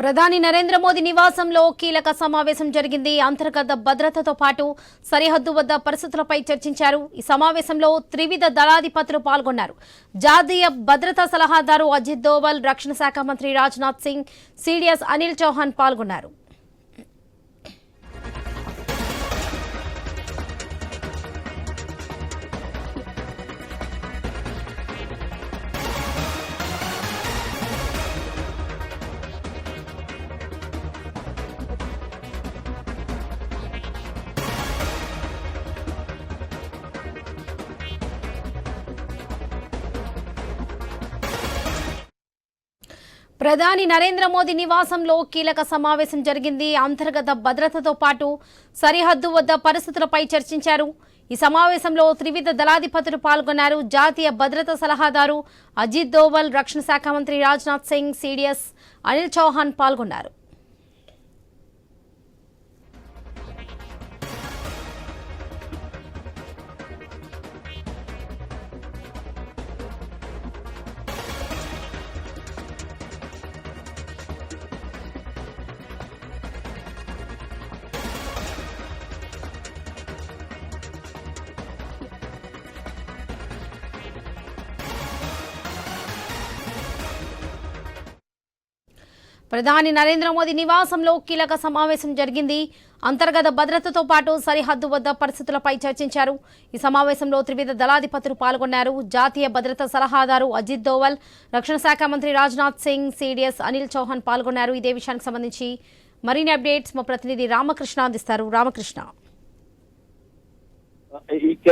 ప్రధాని నరేంద్ర మోదీ నివాసంలో కీలక సమావేశం జరిగింది. అంతర్గత భద్రతతో పాటు సరిహద్దు వద్ద పరిస్థితులపై చర్చించారు. ఈ సమావేశంలో త్రివిధ దళాధిపతులు పాల్గొన్నారు. జాతీయ భద్రతా సలహాదారు అజిత్ దోవల్, రక్షణ శాఖ మంత్రి రాజ్నాథ్ సింగ్, సిడిఎస్ అనిల్ చౌహాన్ పాల్గొన్నారు. ప్రధాని నరేంద్ర మోదీ నివాసంలో కీలక సమావేశం జరిగింది. అంతర్గత భద్రతతో పాటు సరిహద్దు వద్ద పరిస్థితులపై చర్చించారు. ఈ సమావేశంలో త్రివిధ దళాధిపతులు పాల్గొన్నారు. జాతీయ భద్రతా సలహాదారు అజిత్ దోవల్, రక్షణ శాఖ మంత్రి రాజ్నాథ్ సింగ్, సిడిఎస్ అనిల్ చౌహాన్ పాల్గొన్నారు. ప్రధాని నరేంద్ర మోదీ నివాసంలో కీలక సమావేశం జరిగింది. అంతర్గత భద్రతతో పాటు సరిహద్దు వద్ద పరిస్థితులపై చర్చించారు. ఈ సమావేశంలో త్రివిధ దళాధిపతులు పాల్గొన్నారు. జాతీయ భద్రతా సలహాదారు అజిత్ దోవల్, రక్షణ శాఖ మంత్రి రాజ్నాథ్ సింగ్, సిడిఎస్ అనిల్ చౌహాన్ పాల్గొన్నారు. ఇదే విషయానికి సంబంధించి మరిన్ని అప్డేట్స్ మా ప్రతినిధి రామకృష్ణ అందిస్తారు. రామకృష్ణ, ఇక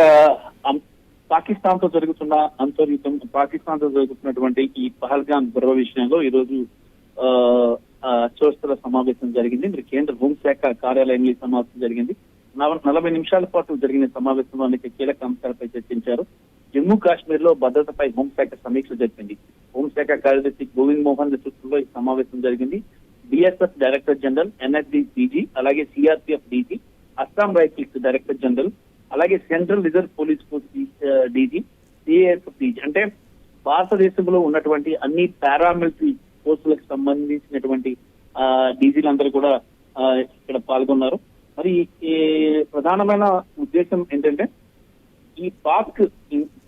పాకిస్తాన్ తో జరుగుతున్న అంతర్యుద్ధం, పాకిస్తాన్ తో జరుగుతున్నటువంటి ఈ పహల్గామ్ గొడవ విషయంలో ఈ రోజు అత్యవసర సమావేశం జరిగింది. మరి కేంద్ర హోంశాఖ కార్యాలయంలో ఈ సమావేశం జరిగింది. 40 నిమిషాల పాటు జరిగిన సమావేశంలో అనేక కీలక అంశాలపై చర్చించారు. జమ్మూ కాశ్మీర్ లో భద్రతపై హోంశాఖ సమీక్ష జరిపింది. హోంశాఖ కార్యదర్శి గోవింద్ మోహన్ నేతృత్వంలో ఈ సమావేశం జరిగింది. BSF director general, NSD DG, అలాగే CRPF DG, Assam rifles director general, అలాగే central reserve police force DG, CASF DG, అంటే భారతదేశంలో ఉన్నటువంటి అన్ని పారామిలిటరీ ఫోర్సులకు సంబంధించినటువంటి డీజీలందరూ కూడా ఇక్కడ పాల్గొన్నారు. మరి ఈ ప్రధానమైన ఉద్దేశం ఏంటంటే ఈ పాక్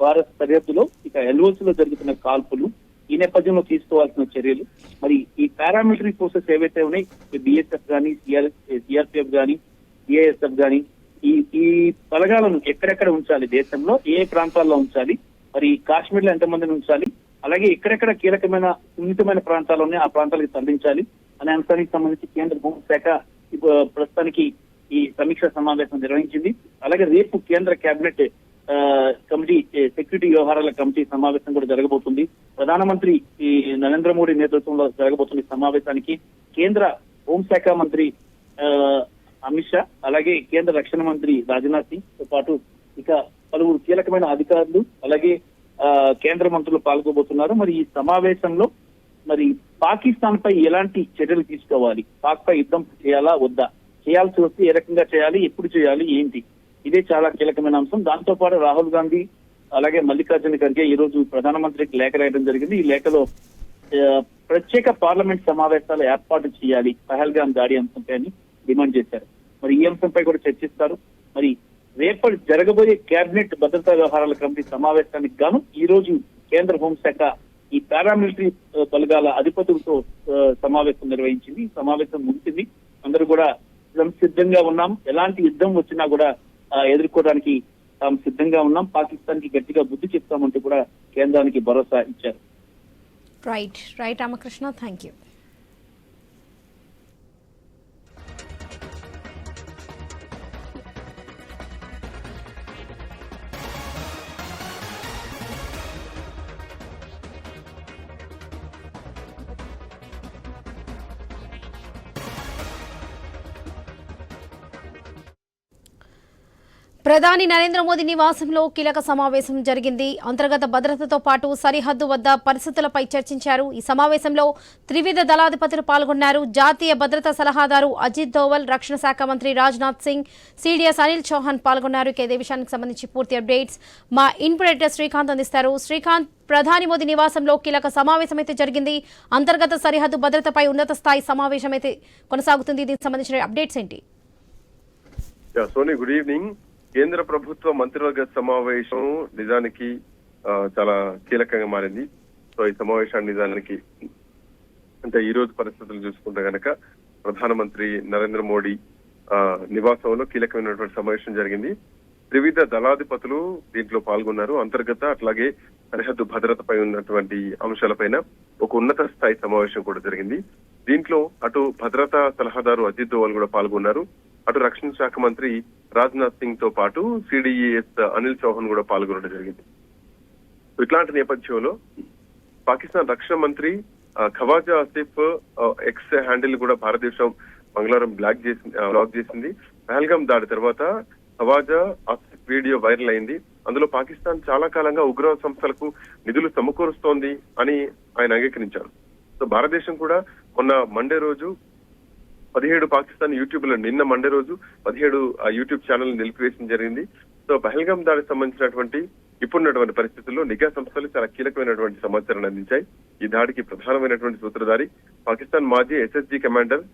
భారత్ సరిహద్దులో ఇక ఎల్ఓసి లో జరుగుతున్న కాల్పులు, ఈ నేపథ్యంలో తీసుకోవాల్సిన చర్యలు, మరి ఈ పారామిలిటరీ ఫోర్సెస్ ఏవైతే ఉన్నాయి, బిఎస్ఎఫ్ గానీ, సిఆర్పిఎఫ్ గానీ, సిఐఎస్ఎఫ్ గానీ, ఈ బలగాలను ఎక్కడెక్కడ ఉంచాలి, దేశంలో ఏ ప్రాంతాల్లో ఉంచాలి, మరి కాశ్మీర్ లో ఎంతమందిని ఉంచాలి, అలాగే ఎక్కడెక్కడ కీలకమైన సున్నితమైన ప్రాంతాలు ఉన్నాయి ఆ ప్రాంతాలకు తరలించాలి అనే అంశానికి సంబంధించి కేంద్ర హోంశాఖ ప్రస్తుతానికి ఈ సమీక్ష సమావేశం నిర్వహించింది. అలాగే రేపు కేంద్ర కేబినెట్ కమిటీ, సెక్యూరిటీ వ్యవహారాల కమిటీ సమావేశం కూడా జరగబోతుంది. ప్రధానమంత్రి నరేంద్ర మోడీ నేతృత్వంలో జరగబోతున్న ఈ సమావేశానికి కేంద్ర హోంశాఖ మంత్రి అమిత్ షా, అలాగే కేంద్ర రక్షణ మంత్రి రాజ్నాథ్ సింగ్ తో పాటు ఇక పలువురు కీలకమైన అధికారులు, అలాగే కేంద్ర మంత్రులు పాల్గొబోతున్నారు. మరి ఈ సమావేశంలో మరి పాకిస్తాన్ పై ఎలాంటి చర్యలు తీసుకోవాలి, పాక్ పై యుద్ధం చేయాలా వద్దా, చేయాల్సి వస్తే ఏ రకంగా చేయాలి, ఎప్పుడు చేయాలి, ఏంటి, ఇదే చాలా కీలకమైన అంశం. దాంతో పాటు రాహుల్ గాంధీ అలాగే మల్లికార్జున ఖర్గే ఈ రోజు ప్రధానమంత్రికి లేఖ రాయడం జరిగింది. ఈ లేఖలో ప్రత్యేక పార్లమెంట్ సమావేశాలు ఏర్పాటు చేయాలి పహల్గామ్ దాడి అంశంపై అని డిమాండ్ చేశారు. మరి ఈ అంశంపై కూడా చర్చిస్తారు. మరి రేపటి జరగబోయే కేబినెట్ భద్రతా వ్యవహారాల కమిటీ సమావేశానికి గాను ఈ రోజు కేంద్ర హోంశాఖ ఈ పారామిలిటరీ బలగాల అధిపతులతో సమావేశం నిర్వహించింది. ఈ సమావేశం ముగిసింది. అందరూ కూడా సిద్ధంగా ఉన్నాం, ఎలాంటి యుద్ధం వచ్చినా కూడా ఎదుర్కోవడానికి తాము సిద్ధంగా ఉన్నాం, పాకిస్తాన్ కి గట్టిగా బుద్ధి చెప్తామంటూ కూడా కేంద్రానికి భరోసా ఇచ్చారు. Right Ramakrishna, thank you. ప్రధాని నరేంద్ర మోదీ నివాసంలో కీలక సమావేశం జరిగింది. అంతర్గత భద్రతతో పాటు సరిహద్దు వద్ద పరిస్థితులపై చర్చించారు. ఈ సమావేశంలో త్రివిధ దళాధిపతులు పాల్గొన్నారు. జాతీయ భద్రతా సలహాదారు అజిత్ దోవల్, రక్షణ శాఖ మంత్రి రాజ్నాథ్ సింగ్, సిడిఎస్ అనిల్ చౌహాన్ పాల్గొన్నారు. ఇదే విషయానికి సంబంధించి పూర్తి అప్డేట్స్ మా ఇన్పుట్ శ్రీకాంత్ అందిస్తారు. శ్రీకాంత్, ప్రధాని మోదీ నివాసంలో కీలక సమావేశం అయితే జరిగింది. అంతర్గత సరిహద్దు భద్రతపై ఉన్నత స్థాయి సమావేశం అయితే కొనసాగుతుంది. దీనికి సంబంధించిన అప్డేట్స్ ఏంటి? Soni, good evening. కేంద్ర ప్రభుత్వ మంత్రివర్గ సమావేశం నిజానికి చాలా కీలకంగా మారింది. సో ఈ సమావేశాన్ని నిజానికి అంటే ఈ రోజు పరిస్థితులు చూసుకుంటే గనక ప్రధానమంత్రి నరేంద్ర మోడీ నివాసంలో కీలకమైనటువంటి సమావేశం జరిగింది. త్రివిధ దళాధిపతులు దీంట్లో పాల్గొన్నారు. అంతర్గత అట్లాగే సరిహద్దు భద్రతపై ఉన్నటువంటి అంశాలపైన ఒక ఉన్నత స్థాయి సమావేశం కూడా జరిగింది. దీంట్లో అటు భద్రతా సలహాదారు అజిత్ దోవల్ కూడా పాల్గొన్నారు. అటు రక్షణ శాఖ మంత్రి రాజ్నాథ్ సింగ్ తో పాటు సిడిఎస్ అనిల్ చౌహాన్ కూడా పాల్గొనడం జరిగింది. ఇట్లాంటి నేపథ్యంలో పాకిస్తాన్ రక్షణ మంత్రి ఖవాజా ఆసిఫ్ ఎక్స్ హ్యాండిల్ కూడా భారతదేశం మంగళవారం బ్లాక్ చేసింది. పహల్గాం దాడి తర్వాత ఖవాజా ఆసిఫ్ వీడియో వైరల్ అయింది. అందులో పాకిస్తాన్ చాలా కాలంగా ఉగ్రవాద సంస్థలకు నిధులు సమకూరుస్తోంది అని ఆయన అంగీకరించారు. సో భారతదేశం కూడా మొన్న మండే రోజు 17 పాకిస్తాన్ యూట్యూబ్ లో నిన్న మండే రోజు 17 యూట్యూబ్ ఛానల్ నిలిపివేయడం జరిగింది. సో పహల్గాం దాడికి సంబంధించినటువంటి ఇప్పుడున్నటువంటి పరిస్థితుల్లో నిఘా సంస్థలు చాలా కీలకమైనటువంటి సమాచారాన్ని అందించాయి. ఈ దాడికి ప్రధానమైనటువంటి సూత్రధారి పాకిస్తాన్ మాజీ ఎస్ఎస్జీ కమాండర్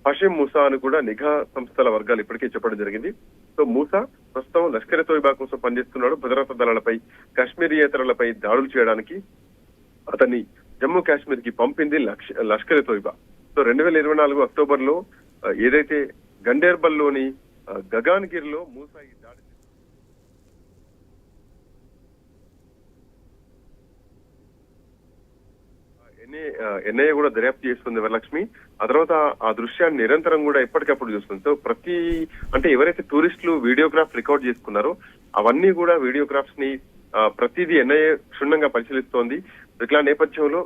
హషీం మూసా అని కూడా నిఘా సంస్థల వర్గాలు ఇప్పటికే చెప్పడం జరిగింది. సో మూసా ప్రస్తుతం లష్కర్ తోయిబా కోసం పనిచేస్తున్నాడు. భద్రతా దళాలపై కాశ్మీరియేతరులపై దాడులు చేయడానికి అతన్ని జమ్మూ కాశ్మీర్ కి పంపింది లష్కర్ తోయిబా. సో 2024 అక్టోబర్ లో ఏదైతే గండేర్బల్ లోని గగన్గిర్ లో మూసా ఈ దాడి ఎన్ఐఏ కూడా దర్యాప్తు చేస్తుంది వరలక్ష్మి. ఆ తర్వాత ఆ దృశ్యాన్ని నిరంతరం కూడా ఎప్పటికప్పుడు చూస్తుంది. సో అంటే ఎవరైతే టూరిస్టులు వీడియోగ్రాఫ్ రికార్డ్ చేసుకున్నారో అవన్నీ కూడా వీడియోగ్రాఫ్స్ ని ప్రతిదీ ఎన్ఐఏ క్షుణ్ణంగా పరిశీలిస్తోంది. ఇట్లా నేపథ్యంలో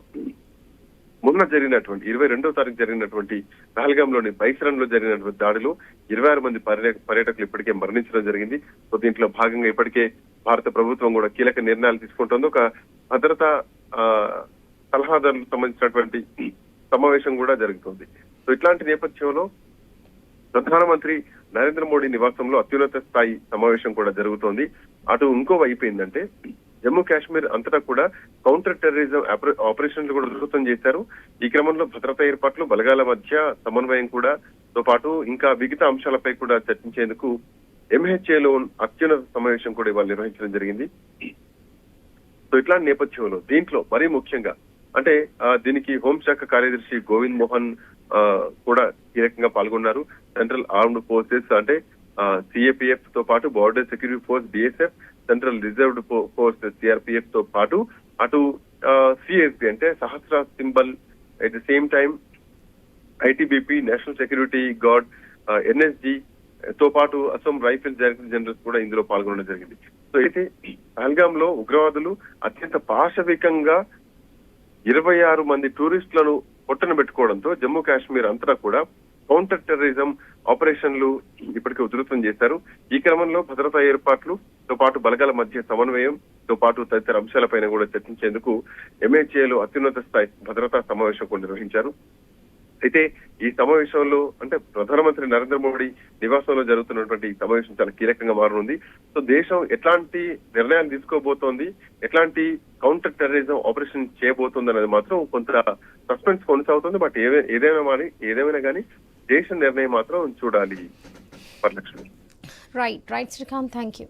మొన్న జరిగినటువంటి 22వ తారీఖు జరిగినటువంటి పహల్గాంలోని బైసరన్ లో జరిగినటువంటి దాడిలో 26 మంది పర్యాటకులు ఇప్పటికే మరణించడం జరిగింది. సో దీంట్లో భాగంగా ఇప్పటికే భారత ప్రభుత్వం కూడా కీలక నిర్ణయాలు తీసుకుంటోంది. ఒక భద్రతా సలహాదారులకు సంబంధించినటువంటి సమావేశం కూడా జరుగుతుంది. సో ఇట్లాంటి నేపథ్యంలో ప్రధానమంత్రి నరేంద్ర మోడీ నివాసంలో అత్యున్నత స్థాయి సమావేశం కూడా జరుగుతోంది. అటు ఇంకో వైపు ఏంటంటే జమ్మూ కాశ్మీర్ అంతటా కూడా కౌంటర్ టెర్రరిజం ఆపరేషన్లు కూడా విస్తృతం చేశారు. ఈ క్రమంలో భద్రతా ఏర్పాట్లు, బలగాల మధ్య సమన్వయం కూడా తో పాటు ఇంకా మిగతా అంశాలపై కూడా చర్చించేందుకు ఎంహెచ్ఏలో అత్యున్నత సమావేశం కూడా ఇవాళ నిర్వహించడం జరిగింది. సో ఇట్లాంటి నేపథ్యంలో దీంట్లో మరీ ముఖ్యంగా అంటే దీనికి హోంశాఖ కార్యదర్శి గోవింద్ మోహన్ కూడా కీలకంగా పాల్గొన్నారు. సెంట్రల్ ఆర్మ్డ్ ఫోర్సెస్ అంటే సిఏపిఎఫ్ తో పాటు border security force BSF, central reserved force CRPF తో పాటు అటు సిఎస్బి అంటే సహస్ర సింబల్, at the same time ITBP, national security guard, NSG తో పాటు అసోం రైఫిల్ డైరెక్టర్ జనరల్స్ కూడా ఇందులో పాల్గొనడం జరిగింది. సో అయితే పహల్గాం లో ఉగ్రవాదులు అత్యంత పాశవికంగా 26 మంది టూరిస్టులను పొట్టన పెట్టుకోవడంతో జమ్మూ కాశ్మీర్ అంతటా కూడా కౌంటర్ టెర్రరిజం ఆపరేషన్లు ఇప్పటికే ఉధృతం చేశారు. ఈ క్రమంలో భద్రతా ఏర్పాట్లు తో పాటు బలగాల మధ్య సమన్వయం తో పాటు తదితర అంశాలపైన కూడా చర్చించేందుకు ఎంహెచ్ఏలో అత్యున్నత స్థాయి భద్రతా సమావేశం కూడా నిర్వహించారు. అయితే ఈ సమావేశంలో అంటే ప్రధానమంత్రి నరేంద్ర మోడీ నివాసంలో జరుగుతున్నటువంటి ఈ సమావేశం చాలా కీలకంగా మారనుంది. సో దేశం ఎట్లాంటి నిర్ణయాలు తీసుకోబోతోంది, ఎట్లాంటి కౌంటర్ టెర్రరిజం ఆపరేషన్ చేయబోతోంది అనేది మాత్రం కొంత సస్పెన్స్ కొనసాగుతుంది. బట్ ఏదేమైనా కానీ దేశ నిర్ణయం మాత్రం చూడాలి Varalakshmi. Right Srikanth, thank you.